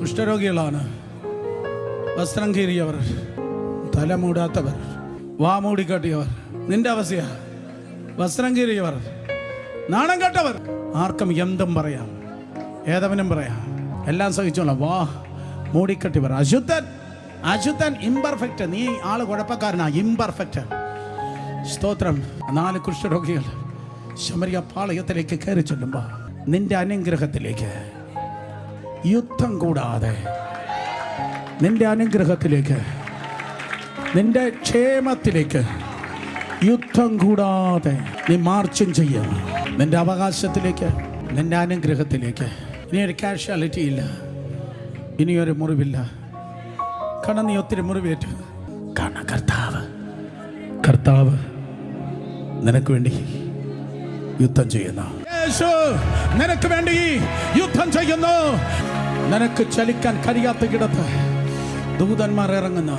കുഷ്ഠരോഗികളാണ്, വസ്ത്രം കീറിയവർ, തല മൂടാത്തവർ, വാ മൂടിക്കാട്ടിയവർ. നിന്റെ അവസ്ഥയാ. വസ്ത്രം കീറിയവർ, നാണം കെട്ടവർ. ആർക്കും എന്തും പറയാം, ഏതവനും പറയാം, എല്ലാം സഹിച്ചോളാം. വാ മൂടിക്കെട്ടിയവർ, അശുദ്ധൻ, അശുദ്ധൻ, ഇംപെർഫെക്റ്റ്. നീ ആള് കുഴപ്പക്കാരനാ, ഇംപെർഫെക്റ്റ്. സ്തോത്രം. 4 കുഷ്ഠരോഗികൾ ശമരിയ പാളയത്തിലേക്ക് കയറി ചെല്ലുമ്പോൾ നിന്റെ അനുഗ്രഹത്തിലേക്ക് യുദ്ധം കൂടാതെ, നിന്റെ അനുഗ്രഹത്തിലേക്ക്, നിന്റെ ക്ഷേമത്തിലേക്ക് യുദ്ധം കൂടാതെ നീ മാർച്ചും ചെയ്യും. നിന്റെ അവകാശത്തിലേക്ക്, നിന്റെ അനുഗ്രഹത്തിലേക്ക്. ഇനിയൊരു കാഷ്വാലിറ്റി ഇല്ല, ഇനിയൊരു മുറിവില്ല. കാരണം നീ ഒത്തിരി മുറിവേറ്റു. കാരണം കർത്താവ് നിനക്ക് വേണ്ടി യുദ്ധം ചെയ്യുന്നു. യേശു നിനക്ക് വേണ്ടി യുദ്ധം ചെയ്യുന്നു. നിനക്ക് ചലിക്കാൻ കഴിയാത്ത കിടത്ത് ദൂതന്മാർ ഇറങ്ങുന്നു.